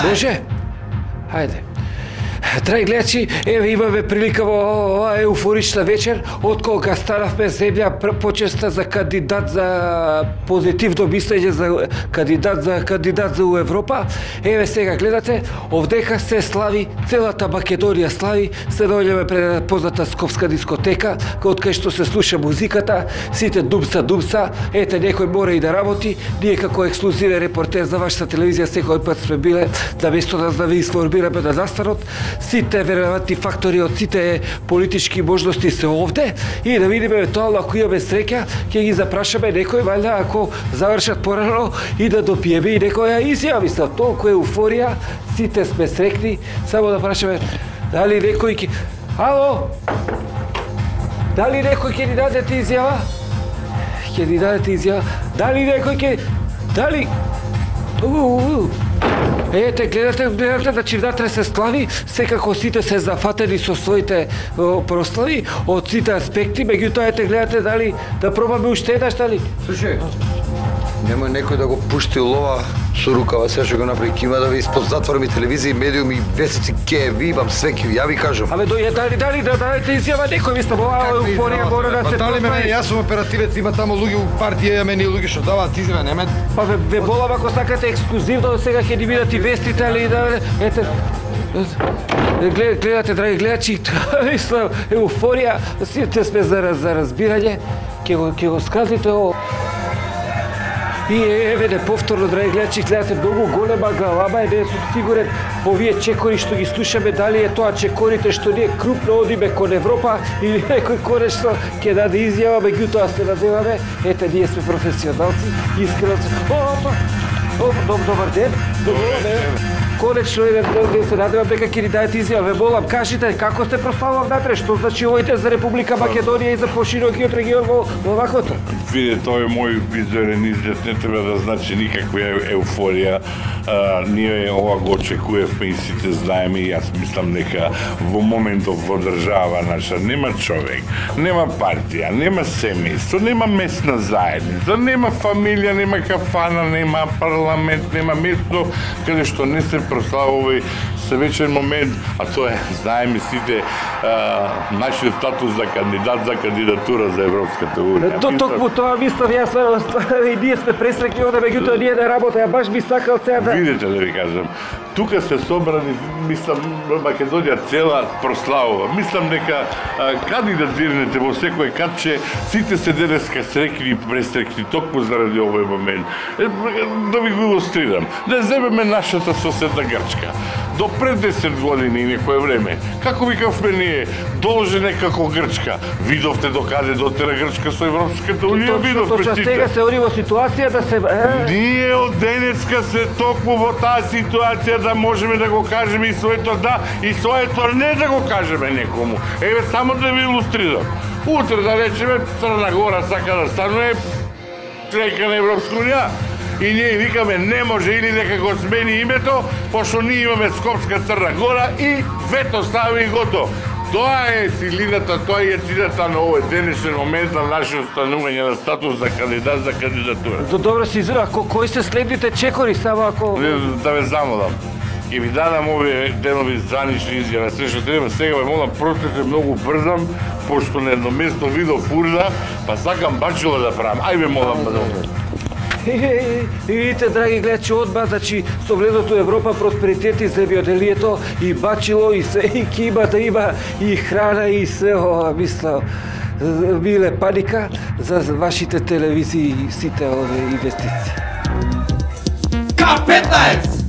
Може? Хајде. Драги гледачи, еве имаме прилика во оваа еуфорична вечер, од кога станавме земја почеста за кандидат за позитивно мислење за кандидат за Европа. Еве сега гледате, овдека се слави, целата Македонија слави, се доаѓаме пред позната скопска дискотека, од кај што се слуша музиката, сите думса, ете некој мора и да работи, ние како ексклузивен репортер за вашата телевизија секој пат сме биле на место да ви информираме на настанот. Сите веројатни фактори од сите политички можности се овде и да видиме евентуално ако имаме среќа ќе ги запрашаме некој валја ако завршат порано и да допиеме и некоја изјава. Мислам, толку еуфорија, сите сме среќни, само да прашаме дали некој ќе... Ало? Дали некој ќе ни дадете изјава? Ќе ни дадете изјава? Дали некој ќе... Дали... Ете, гледате, значи внатре се слави, секако сите се зафатени со своите прослави од сите аспекти, меѓутоа ете гледате дали да пробаме уште еднаш дали. Слушај, нема некој да го пушти лова со рукава, се што го направи, кима да ви испод затворами телевизија, медиуми, вестици, ке ви имам све, ја ви кажам. Абе дали да дадете изјава некој, мислам, оваа еуфорија мора да се дали мене, јас сум оперативец, има таму луѓе у партија, имаме ни луѓе што даваат изјава, неме. Па ве болам ако сакате ексклузивно, сега ќе ни видат и вестите, али да ете гледате, драги гледачи, мислам, еуфорија, сите сме за разбирање, ќе го сказите ово. И еве повторно, драги гледачи, гледате многу голема галама, не сум сигурен овие чекори што ги слушаме, дали е тоа чекорите што ние крупно одиме кон Европа или некој конечно ќе даде изјава, меѓутоа се надеваме, ете ние сме професионалци, искрено добар ден. Конечно, се надевам дека ќе ни дадете изјава. Ве молам, кажите како сте прославував натре, што значи овоите за Република Македонија и за поширокиот регион во ваквото? Виде, тој е мој визуелен изглед, не треба да значи никаква еуфорија. Ние ова го очекувавме и сите знаеме и јас мислам дека во моментов во држава наша нема човек, нема партија, нема семејство, нема местна заедница, нема фамилија, нема кафана, нема парламент, нема место каде што не се прославува се вечен момент, а тоа е, знаеме сите, нашиот статус за кандидат за кандидатура за Европската Унија. Токму тоа мислам, јас и ние сме пресреќни овде, меѓутоа ние да работа, ја баш би сакал сега да... Видете да ви кажам, тука се собрани, мислам, Македонија цела прославува. Мислам дека каде да зирнете во секој катче, сите се денеска среќни и пресреќни, токму заради овој момент. Да ви го илустрирам, да земеме нашата соседна Грчка. До пред 10 години и некое време, како викавме ние, должене како Грчка. Видовте докаде дотера Грчка со Европската Унија, видовте сите. Точно сега се ори во ситуација да се... Ние од денеска се токму во таа ситуација да можеме да го кажеме и своето да, и своето не да го кажеме некому. Еве, само да ви илустрирам. Утре, да речеме, Црна Гора сака да станува чланка на Европска Унија. И ние викаме не може или дека го смени името, пошто ние имаме Скопска Црна Гора и вето стави и готово. Тоа е силината, тоа е силината на овој денешен момент на нашето станување на статус за кандидат за кандидатура. Добро си изра, кои се следните чекори, само ако... Да ве замолам. Ќе ви дадам овие денови званични изјави, се што треба. Сега ве молам, простите, многу брзам, пошто на едно место видов урда, па сакам бачило да правам. Ај ве молам, И видите, драги гледачи, одма, значи, со влезото Европа, просперитет и земјоделието, и бачило, и се, и кима да има, и храна, и се, мислам, биле паника за вашите телевизии и сите овие инвестиции. К15!